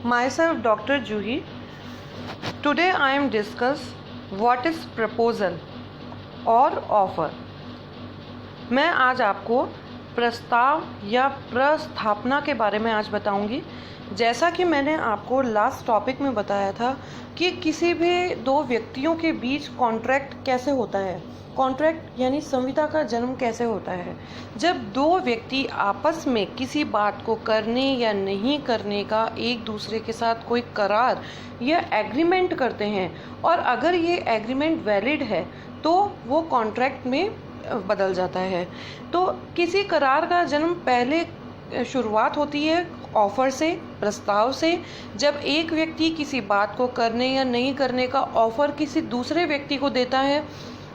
Myself Dr. Juhi. Today I am discuss what is proposal और offer. मैं आज आपको प्रस्ताव या प्रस्थापना के बारे में आज बताऊंगी। जैसा कि मैंने आपको लास्ट टॉपिक में बताया था कि किसी भी दो व्यक्तियों के बीच कॉन्ट्रैक्ट कैसे होता है, कॉन्ट्रैक्ट यानी संविदा का जन्म कैसे होता है। जब दो व्यक्ति आपस में किसी बात को करने या नहीं करने का एक दूसरे के साथ कोई करार या एग्रीमेंट करते हैं और अगर ये एग्रीमेंट वैलिड है तो वो कॉन्ट्रैक्ट में बदल जाता है। तो किसी करार का जन्म पहले शुरुआत होती है ऑफ़र से, प्रस्ताव से। जब एक व्यक्ति किसी बात को करने या नहीं करने का ऑफ़र किसी दूसरे व्यक्ति को देता है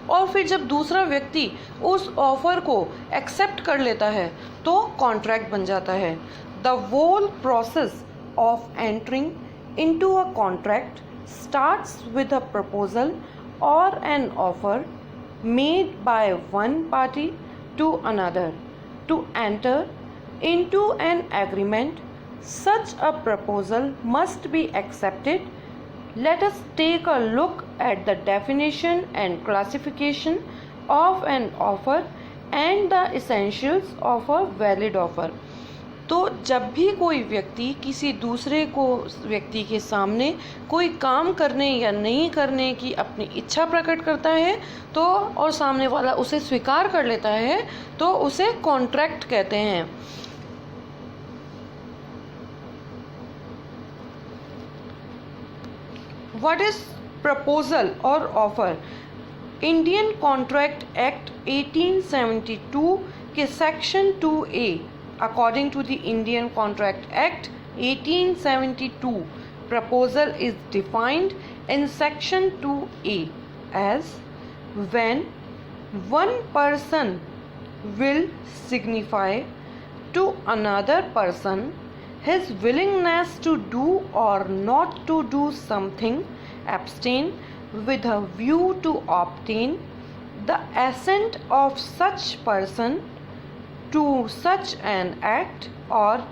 और फिर जब दूसरा व्यक्ति उस ऑफ़र को एक्सेप्ट कर लेता है तो कॉन्ट्रैक्ट बन जाता है। The whole process of entering into a contract starts with a proposal और an offer made by one party to another to enter into an agreement. Such a proposal must be accepted. Let us take a look at the definition and classification of an offer and the essentials of a valid offer. तो जब भी कोई व्यक्ति किसी दूसरे को व्यक्ति के सामने कोई काम करने या नहीं करने की अपनी इच्छा प्रकट करता है तो और सामने वाला उसे स्वीकार कर लेता है तो उसे कॉन्ट्रैक्ट कहते हैं। व्हाट इज प्रपोजल और ऑफर? इंडियन कॉन्ट्रैक्ट एक्ट 1872 के section 2A According to the Indian Contract Act 1872, proposal is defined in section 2A as when one person will signify to another person his willingness to do or not to do something, abstain with a view to obtain the assent of such person to such an act or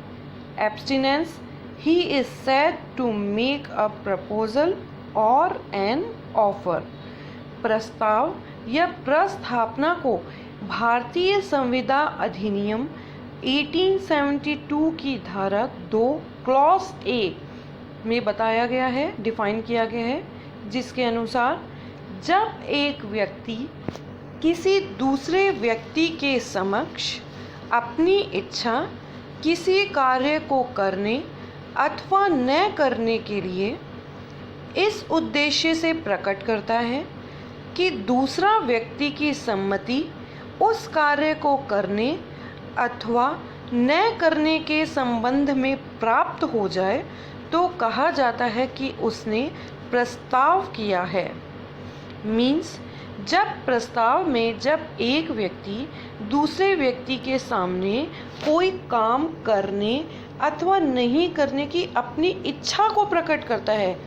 abstinence, he is said to make a proposal or an offer. प्रस्ताव या प्रस्थापना को भारतीय संविदा अधिनियम 1872 की धारा 2 clause A में बताया गया है, डिफाइन किया गया है, जिसके अनुसार जब एक व्यक्ति किसी दूसरे व्यक्ति के समक्ष अपनी इच्छा किसी कार्य को करने अथवा न करने के लिए इस उद्देश्य से प्रकट करता है कि दूसरा व्यक्ति की सम्मति उस कार्य को करने अथवा न करने के संबंध में प्राप्त हो जाए तो कहा जाता है कि उसने प्रस्ताव किया है। मीन्स जब प्रस्ताव में जब एक व्यक्ति दूसरे व्यक्ति के सामने कोई काम करने अथवा नहीं करने की अपनी इच्छा को प्रकट करता है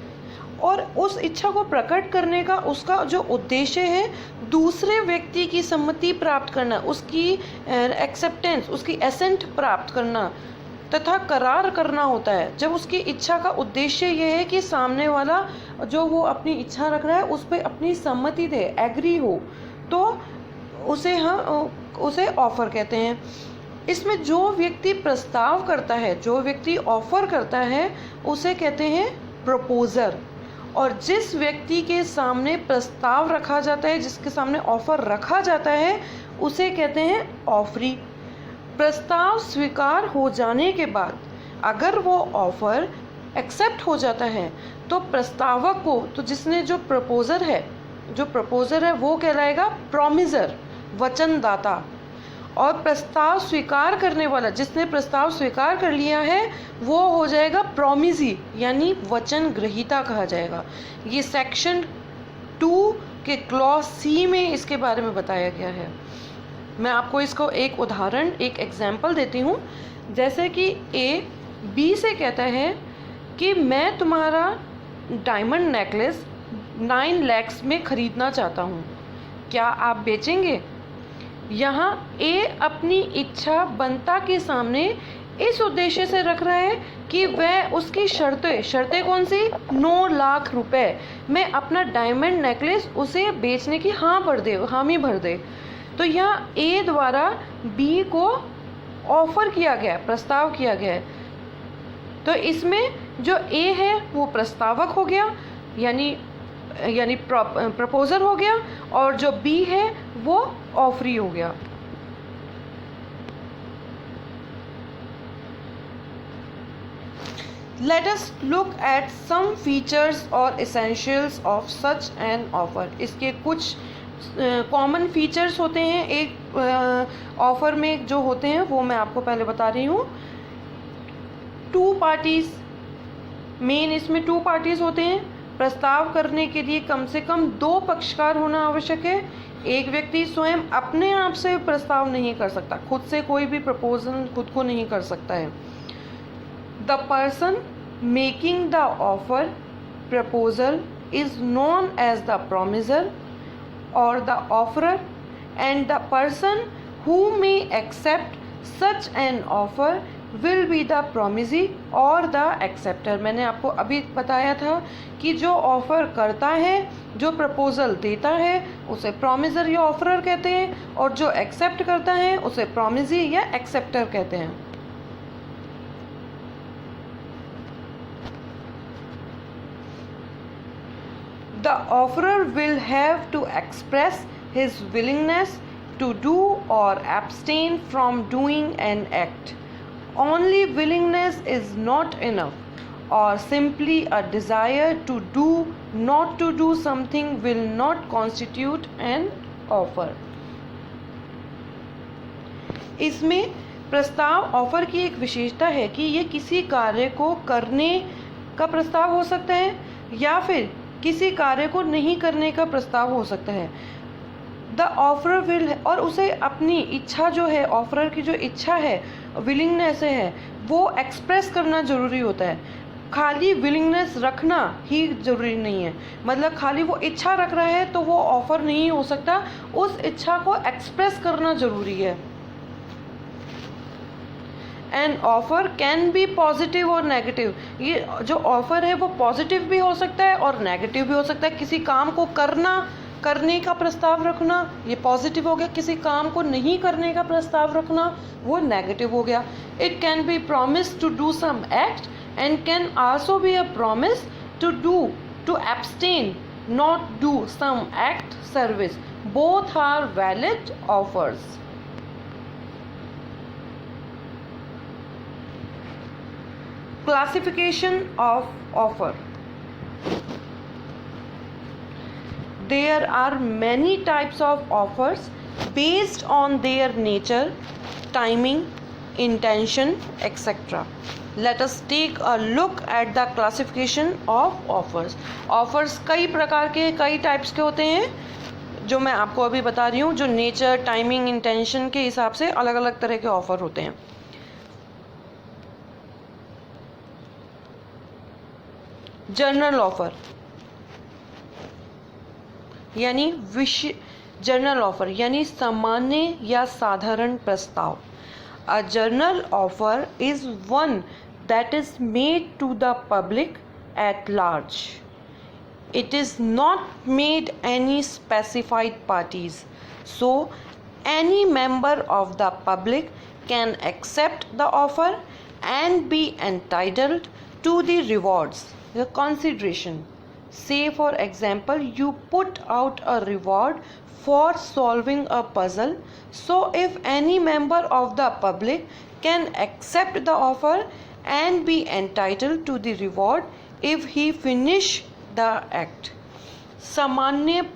और उस इच्छा को प्रकट करने का उसका जो उद्देश्य है दूसरे व्यक्ति की सम्मति प्राप्त करना, उसकी एक्सेप्टेंस, उसकी एसेंट प्राप्त करना तथा करार करना होता है। जब उसकी इच्छा का उद्देश्य यह है कि सामने वाला जो वो अपनी इच्छा रख रहा है उस पर अपनी सम्मति दे, एग्री हो, तो उसे ऑफ़र कहते हैं। इसमें जो व्यक्ति प्रस्ताव करता है, जो व्यक्ति ऑफ़र करता है, उसे कहते हैं प्रपोजर। और जिस व्यक्ति के सामने प्रस्ताव रखा जाता है, जिसके सामने ऑफ़र रखा जाता है, उसे कहते हैं ऑफरी। प्रस्ताव स्वीकार हो जाने के बाद अगर वो ऑफ़र एक्सेप्ट हो जाता है तो प्रस्तावक को, तो जिसने जो प्रपोजर है वो कहलाएगा प्रॉमिसर, वचनदाता। और प्रस्ताव स्वीकार करने वाला, जिसने प्रस्ताव स्वीकार कर लिया है, वो हो जाएगा प्रॉमिसी यानी वचन ग्रहीता कहा जाएगा। ये सेक्शन 2 के क्लॉज C में इसके बारे में बताया गया है। मैं आपको इसको एक उदाहरण, एक एग्जाम्पल देती हूँ। जैसे कि A B से कहता है कि मैं तुम्हारा डायमंड नेकलेस 9 लाख में ख़रीदना चाहता हूँ, क्या आप बेचेंगे? यहाँ A अपनी इच्छा बनता के सामने इस उद्देश्य से रख रहा है कि वह उसकी शर्तें कौन सी, 9 लाख रुपए में अपना डायमंड नेकलेस उसे बेचने की हामी भर दे। तो यहाँ ए द्वारा बी को ऑफर किया गया, प्रस्ताव किया गया है। तो इसमें जो ए है वो प्रस्तावक हो गया, यानी प्रपोजर हो गया, और जो बी है वो ऑफरी हो गया। Let us look at some features or essentials of such an offer. इसके कुछ कॉमन फीचर्स होते हैं एक ऑफर में जो होते हैं, वो मैं आपको पहले बता रही हूँ। 2 पार्टीज, मेन इसमें 2 पार्टीज होते हैं। प्रस्ताव करने के लिए कम से कम 2 पक्षकार होना आवश्यक है। एक व्यक्ति स्वयं अपने आप से प्रस्ताव नहीं कर सकता, खुद से कोई भी प्रपोजल खुद को नहीं कर सकता है। The person making the offer proposal is known as the promiser or the offerer, and the person who may accept such an offer will be the promisee or the acceptor। मैंने आपको अभी बताया था कि जो ऑफर करता है, जो प्रपोजल देता है, उसे प्रॉमिसर या ऑफरर कहते हैं, और जो एक्सेप्ट करता है उसे प्रॉमिसी या एक्सेप्टर कहते हैं। The offerer will have to express his willingness to do or abstain from doing an act. Only willingness is not enough, or simply a desire to do, not to do something will not constitute an offer. इसमें प्रस्ताव offer की एक विशेषता है कि ये किसी कार्य को करने का प्रस्ताव हो सकता है या फिर किसी कार्य को नहीं करने का प्रस्ताव हो सकता है। द ऑफर विल, और उसे अपनी इच्छा जो है, ऑफरर की जो इच्छा है, विलिंगनेस है, वो एक्सप्रेस करना जरूरी होता है। खाली विलिंगनेस रखना ही जरूरी नहीं है, मतलब खाली वो इच्छा रख रहा है तो वो ऑफर नहीं हो सकता, उस इच्छा को एक्सप्रेस करना जरूरी है। An offer can be positive और नेगेटिव। ये जो ऑफर है वो पॉजिटिव भी हो सकता है और नेगेटिव भी हो सकता है। किसी काम को करने का प्रस्ताव रखना, ये पॉजिटिव हो गया। किसी काम को नहीं करने का प्रस्ताव रखना, वो नेगेटिव हो गया। It can be promise to do some act and can also be a promise to abstain not do some act service. Both are valid offers. Classification of offer. There are many types of offers based on their nature, timing, intention, etc. Let us take a look at the classification of offers. Offers कई प्रकार के, कई types के होते हैं, जो मैं आपको अभी बता रही हूँ, जो नेचर, टाइमिंग, इंटेंशन के हिसाब से अलग अलग तरह के ऑफर होते हैं। जनरल ऑफर यानी जनरल ऑफर यानी सामान्य या साधारण प्रस्ताव। A general offer is one that is made to the public at large. It is not made any specified parties, so any member of the public can accept the offer and be entitled to the rewards, the consideration. Say for example, you put out a reward for solving a puzzle, so if any member of the public can accept the offer and be entitled to the reward if he finish the act. सामान्य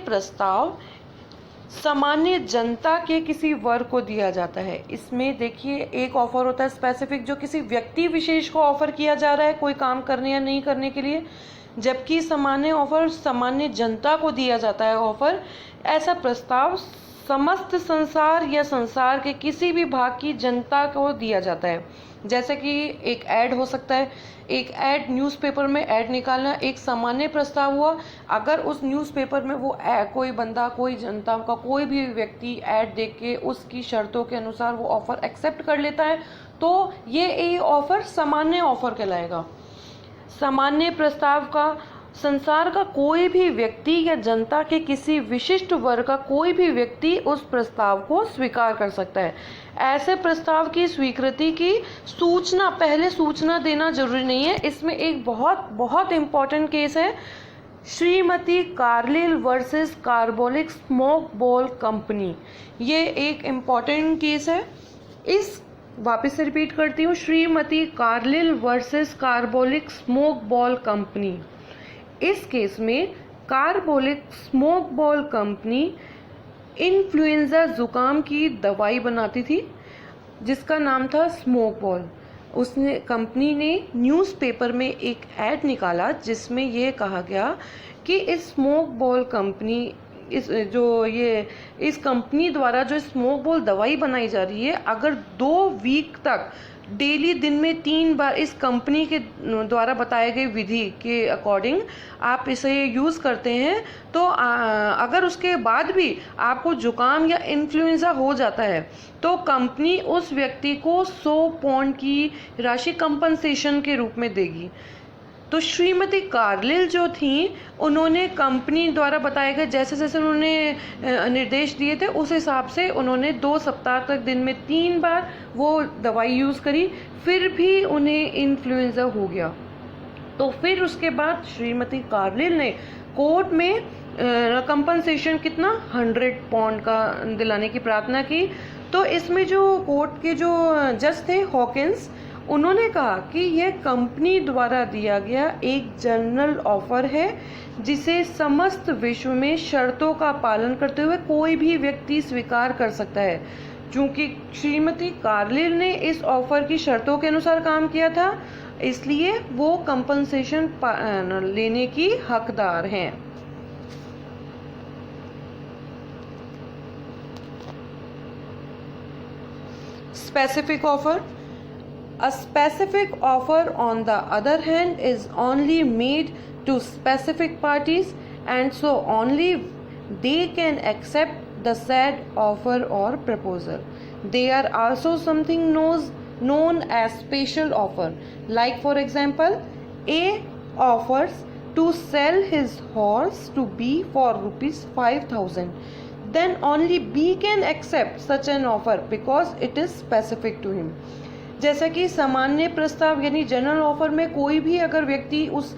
प्रस्ताव सामान्य जनता के किसी वर्ग को दिया जाता है। इसमें देखिए, एक ऑफर होता है स्पेसिफिक, जो किसी व्यक्ति विशेष को ऑफर किया जा रहा है कोई काम करने या नहीं करने के लिए, जबकि सामान्य ऑफर सामान्य जनता को दिया जाता है ऑफर। ऐसा प्रस्ताव समस्त संसार या संसार के किसी भी भाग की जनता को दिया जाता है। जैसे कि एक ऐड हो सकता है, एक ऐड न्यूज़पेपर में ऐड निकालना एक सामान्य प्रस्ताव हुआ। अगर उस न्यूज़पेपर में वो कोई बंदा, कोई जनता का कोई भी व्यक्ति ऐड देख के उसकी शर्तों के अनुसार वो ऑफ़र एक्सेप्ट कर लेता है तो ये ऑफ़र सामान्य ऑफ़र कहलाएगा। सामान्य प्रस्ताव का संसार का कोई भी व्यक्ति या जनता के किसी विशिष्ट वर्ग का कोई भी व्यक्ति उस प्रस्ताव को स्वीकार कर सकता है। ऐसे प्रस्ताव की स्वीकृति की सूचना, पहले सूचना देना जरूरी नहीं है। इसमें एक बहुत बहुत इम्पॉर्टेंट केस है, Shrimati Carlill versus carbolic smoke ball company. ये एक इम्पॉर्टेंट केस है। इस वापस से रिपीट करती हूँ, Shrimati Carlill versus carbolic smoke ball company. इस केस में carbolic smoke ball company influenza जुकाम की दवाई बनाती थी जिसका नाम था स्मोक बॉल। उसने कंपनी ने न्यूज़पेपर में एक ऐड निकाला जिसमें ये कहा गया कि इस स्मोक बॉल कंपनी इस कंपनी द्वारा जो स्मोक बॉल दवाई बनाई जा रही है, अगर 2 वीक तक डेली दिन में 3 बार इस कंपनी के द्वारा बताए गए विधि के अकॉर्डिंग आप इसे यूज़ करते हैं तो अगर उसके बाद भी आपको जुकाम या इन्फ्लुएंजा हो जाता है तो कंपनी उस व्यक्ति को 100 पाउंड की राशि कंपनसेशन के रूप में देगी। तो श्रीमती कार्लिल जो थी, उन्होंने कंपनी द्वारा बताए गए जैसे जैसे उन्होंने निर्देश दिए थे उस हिसाब से उन्होंने 2 सप्ताह तक दिन में 3 बार वो दवाई यूज़ करी, फिर भी उन्हें इन्फ्लुएंजा हो गया। तो फिर उसके बाद श्रीमती कार्लिल ने कोर्ट में कंपनसेशन कितना 100 पाउंड का दिलाने की प्रार्थना की। तो इसमें जो कोर्ट के जो जज थे हॉकिंस, उन्होंने कहा कि यह कंपनी द्वारा दिया गया एक जनरल ऑफर है जिसे समस्त विश्व में शर्तों का पालन करते हुए कोई भी व्यक्ति स्वीकार कर सकता है। चूंकि श्रीमती कार्लिल ने इस ऑफर की शर्तों के अनुसार काम किया था, इसलिए वो कंपनसेशन लेने की हकदार हैं। Specific offer. A specific offer, on the other hand, is only made to specific parties, and so only they can accept the said offer or proposal. They are also something known as special offer. Like for example, A offers to sell his horse to B for ₹5,000. Then only B can accept such an offer because it is specific to him. जैसा कि सामान्य प्रस्ताव यानी general offer में कोई भी अगर व्यक्ति उस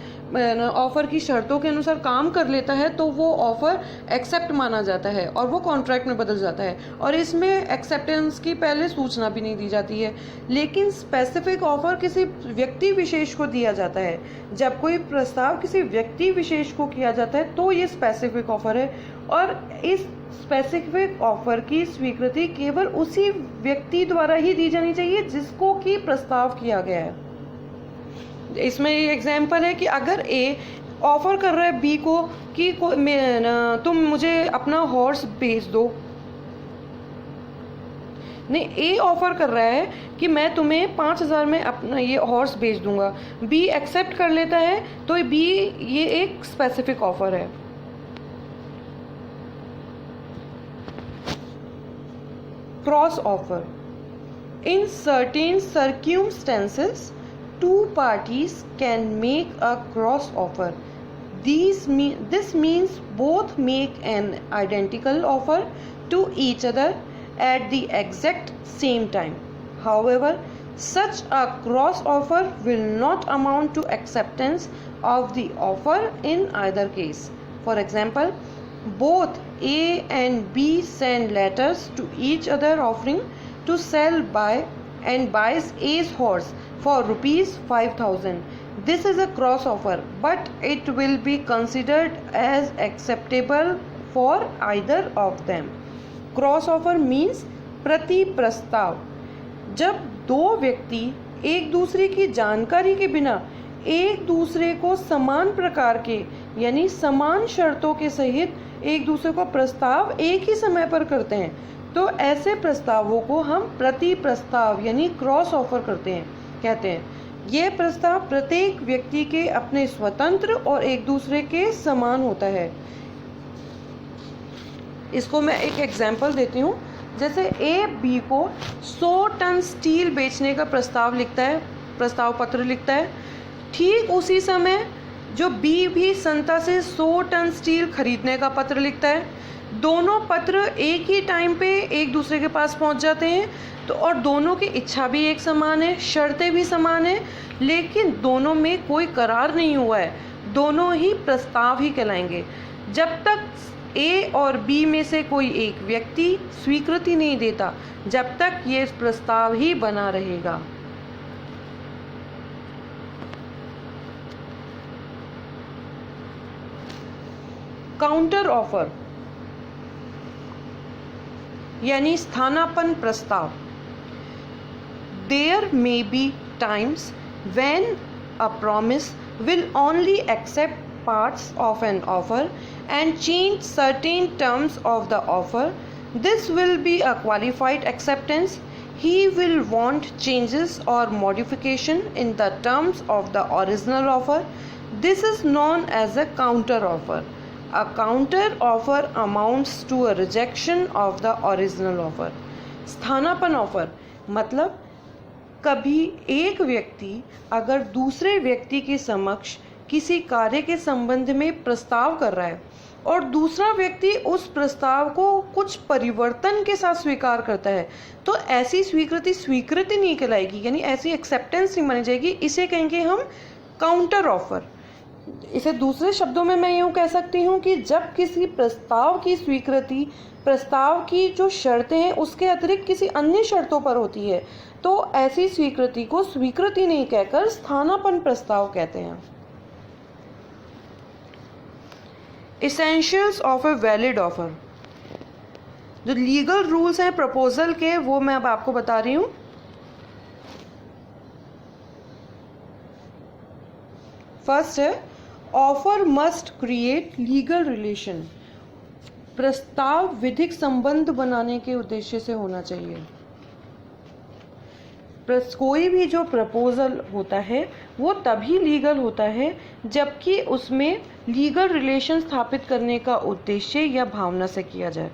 ऑफर की शर्तों के अनुसार काम कर लेता है तो वो ऑफर एक्सेप्ट माना जाता है और वो कॉन्ट्रैक्ट में बदल जाता है, और इसमें एक्सेप्टेंस की पहले सूचना भी नहीं दी जाती है। लेकिन स्पेसिफिक ऑफर किसी व्यक्ति विशेष को दिया जाता है। जब कोई प्रस्ताव किसी व्यक्ति विशेष को किया जाता है तो ये स्पेसिफिक ऑफर है, और इस स्पेसिफिक ऑफर की स्वीकृति केवल उसी व्यक्ति द्वारा ही दी जानी चाहिए जिसको कि प्रस्ताव किया गया है। इसमें ये एग्जाम्पल है कि अगर ए ऑफर कर रहा है बी को कि तुम मुझे अपना हॉर्स बेच दो, नहीं, ए ऑफर कर रहा है कि मैं तुम्हें 5,000 में अपना ये हॉर्स बेच दूंगा, बी एक्सेप्ट कर लेता है तो बी ये एक स्पेसिफिक ऑफर है। Cross offer. In certain circumstances, 2 parties can make a cross offer. This means both make an identical offer to each other at the exact same time. However, such a cross offer will not amount to acceptance of the offer in either case. For example, both A and B send letters to each other offering to sell and buys A's horse for ₹5,000. This is a cross offer, but it will be considered as acceptable for either of them. Cross offer means प्रति प्रस्ताव। जब 2 व्यक्ति एक दूसरे की जानकारी के बिना एक दूसरे को समान प्रकार के यानी समान शर्तों के सहित एक दूसरे को प्रस्ताव एक ही समय पर करते हैं, तो ऐसे प्रस्तावों को हम प्रति प्रस्ताव यानी क्रॉस ऑफर कहते हैं। ये प्रस्ताव प्रत्येक व्यक्ति के अपने स्वतंत्र और एक दूसरे के समान होता है। इसको मैं एक एग्जाम्पल देती हूँ। जैसे ए बी को 100 टन स्टील बेचने का प्रस्ताव पत्र लिखता है। ठीक उसी समय जो बी भी संता से 100 टन स्टील खरीदने का पत्र लिखता है। दोनों पत्र एक ही टाइम पे एक दूसरे के पास पहुंच जाते हैं, तो और दोनों की इच्छा भी एक समान है, शर्तें भी समान है, लेकिन दोनों में कोई करार नहीं हुआ है, दोनों ही प्रस्ताव ही कहलाएंगे। जब तक ए और बी में से कोई एक व्यक्ति स्वीकृति नहीं देता, जब तक ये प्रस्ताव ही बना रहेगा। काउंटर ऑफर यानी स्थानापन्न प्रस्ताव। There may be times when a promise will only accept parts of an offer and change certain terms of the offer. This will be a qualified acceptance. He will want changes or modification in the terms of the original offer. This is known as a counter offer. A counter offer amounts to a rejection of the original offer. स्थानापन्न offer मतलब कभी एक व्यक्ति अगर दूसरे व्यक्ति के समक्ष किसी कार्य के संबंध में प्रस्ताव कर रहा है और दूसरा व्यक्ति उस प्रस्ताव को कुछ परिवर्तन के साथ स्वीकार करता है, तो ऐसी स्वीकृति नहीं कहलाएगी, यानी ऐसी एक्सेप्टेंस नहीं मानी जाएगी। इसे कहेंगे हम काउंटर ऑफर। इसे दूसरे शब्दों में मैं यूँ कह सकती हूँ कि जब किसी प्रस्ताव की स्वीकृति प्रस्ताव की जो शर्तें हैं उसके अतिरिक्त किसी अन्य शर्तों पर होती है, तो ऐसी स्वीकृति को स्वीकृति नहीं कहकर स्थानापन्न प्रस्ताव कहते हैं। Essentials of a valid offer. जो लीगल रूल्स हैं प्रपोजल के, वो मैं अब आपको बता रही हूँ। फर्स्ट है offer must create legal relation. प्रस्ताव विधिक संबंध बनाने के उद्देश्य से होना चाहिए। कोई भी जो प्रपोजल होता है वो तभी लीगल होता है जबकि उसमें लीगल रिलेशन स्थापित करने का उद्देश्य या भावना से किया जाए।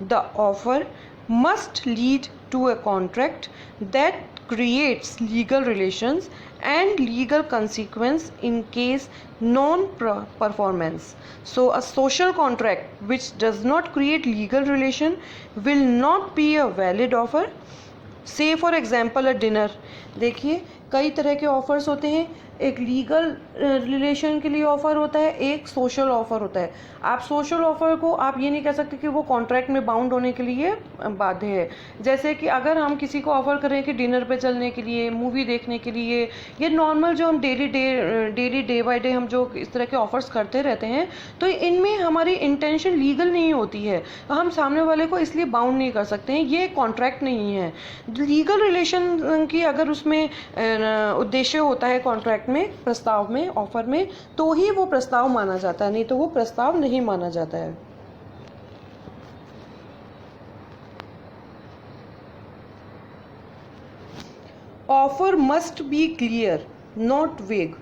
The offer must lead to a contract that creates legal relations and legal consequence in case non-performance. So a social contract which does not create legal relation will not be a valid offer. Say for example a dinner. देखिए कई तरह के offers होते हैं। एक legal relation के लिए offer होता है, एक सोशल ऑफ़र होता है। आप सोशल ऑफ़र को आप ये नहीं कह सकते कि वो कॉन्ट्रैक्ट में बाउंड होने के लिए बाध्य है। जैसे कि अगर हम किसी को ऑफ़र करें कि डिनर पे चलने के लिए, मूवी देखने के लिए, ये नॉर्मल जो हम डेली डे बाय डे हम जो इस तरह के ऑफ़र्स करते रहते हैं, तो इनमें हमारी इंटेंशन लीगल नहीं होती है, तो हम सामने वाले को इसलिए बाउंड नहीं कर सकते हैं। ये कॉन्ट्रैक्ट नहीं है। लीगल रिलेशन की अगर उसमें उद्देश्य होता है कॉन्ट्रैक्ट में, प्रस्ताव में, ऑफर में, तो ही वो प्रस्ताव माना जाता है, नहीं तो वो प्रस्ताव नहीं माना जाता है। Offer must be clear not वेग।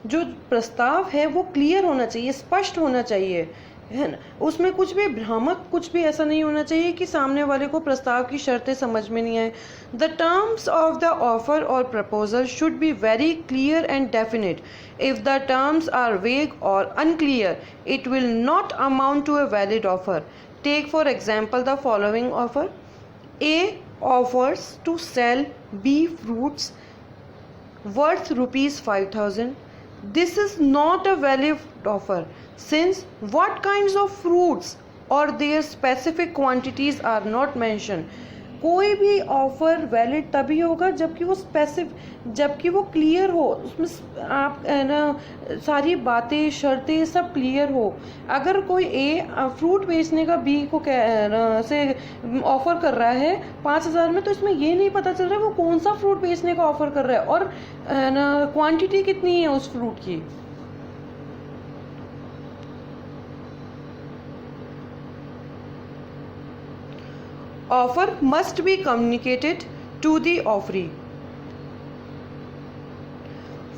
जो प्रस्ताव है वो क्लियर होना चाहिए, स्पष्ट होना चाहिए, है ना। उसमें कुछ भी भ्रामक, कुछ भी ऐसा नहीं होना चाहिए कि सामने वाले को प्रस्ताव की शर्तें समझ में नहीं आए। The terms of the offer और proposal should be very clear and definite. If the terms are vague और unclear it will not amount to a valid offer. Take for example the following offer. A offers to sell B fruits worth rupees 5,000. This is not a valid offer since what kinds of fruits or their specific quantities are not mentioned. कोई भी offer valid तभी होगा जबकि वो clear हो, उसमें आप ना सारी बातें, शर्तें सब क्लियर हो। अगर कोई फ्रूट बेचने का बी को से ऑफ़र कर रहा है 5,000 में, तो इसमें ये नहीं पता चल रहा है वो कौन सा फ्रूट बेचने का ऑफ़र कर रहा है और ना क्वांटिटी कितनी है उस फ्रूट की। Offer must be communicated to the offeree.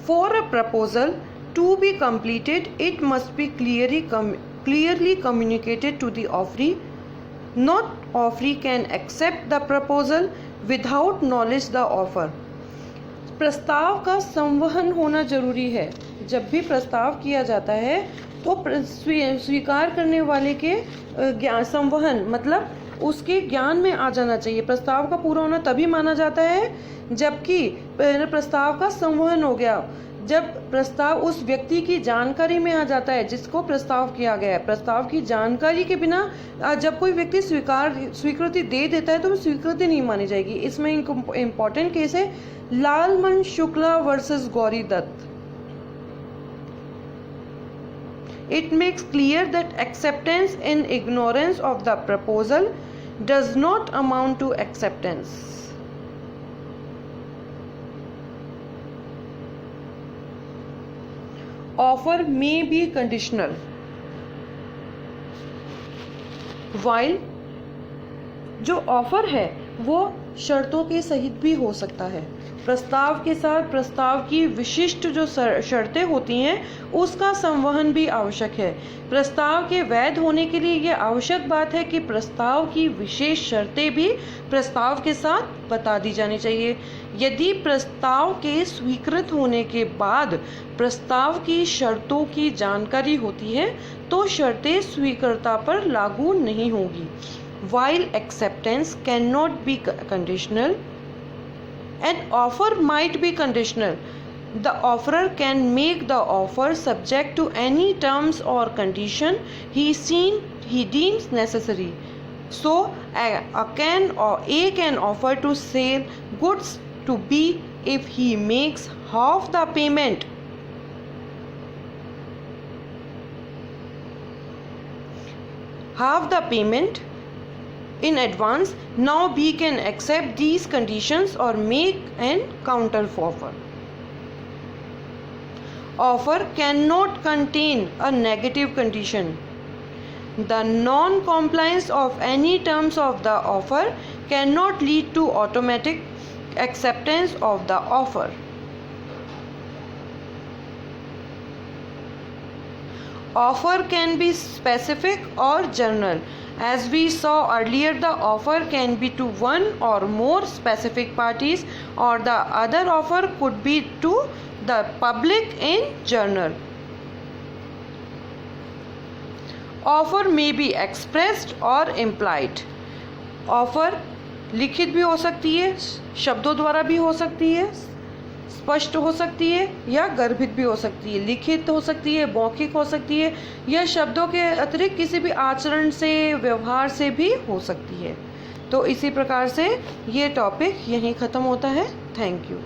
For a proposal to be completed, it must be clearly communicated to the offeree. Not offeree can accept the proposal without knowledge the offer. प्रस्ताव का संवहन होना जरूरी है। जब भी प्रस्ताव किया जाता है तो स्वीकार करने वाले के संवहन मतलब उसके ज्ञान में आ जाना चाहिए। प्रस्ताव का पूरा होना तभी माना जाता है जबकि प्रस्ताव का संवहन हो गया, जब प्रस्ताव उस व्यक्ति की जानकारी में आ जाता है जिसको प्रस्ताव किया गया है। प्रस्ताव की जानकारी के बिना जब कोई व्यक्ति स्वीकृति दे देता है तो वो स्वीकृति नहीं मानी जाएगी। इसमें इम्पोर्टेंट केस है Lalman Shukla versus Gauri Datt. It makes clear that acceptance in ignorance of the proposal does not amount to acceptance. Offer may be conditional. While जो ऑफर है वो शर्तों के सहित भी हो सकता है। प्रस्ताव के साथ प्रस्ताव की विशिष्ट जो शर्तें होती हैं उसका संवहन भी आवश्यक है। प्रस्ताव के वैध होने के लिए यह आवश्यक बात है कि प्रस्ताव की विशेष शर्तें भी प्रस्ताव के साथ बता दी जानी चाहिए। यदि प्रस्ताव के स्वीकृत होने के बाद प्रस्ताव की शर्तों की जानकारी होती है तो शर्तें स्वीकृता पर लागू नहीं होगी। While acceptance cannot be conditional, an offer might be conditional. The offerer can make the offer subject to any terms or condition he deems necessary. So, A can offer to sell goods to B if he makes half the payment. In advance. Now B can accept these conditions or make an counter offer. Offer cannot contain a negative condition. The non-compliance of any terms of the offer cannot lead to automatic acceptance of the offer. Offer can be specific or general. As we saw earlier, the offer can be to one or more specific parties, or the other offer could be to the public in general. Offer may be expressed or implied. Offer लिखित भी हो सकती है, शब्दों द्वारा भी हो सकती है, स्पष्ट हो सकती है या गर्भित भी हो सकती है। लिखित हो सकती है, मौखिक हो सकती है या शब्दों के अतिरिक्त किसी भी आचरण से, व्यवहार से भी हो सकती है। तो इसी प्रकार से ये टॉपिक यहीं ख़त्म होता है। Thank you.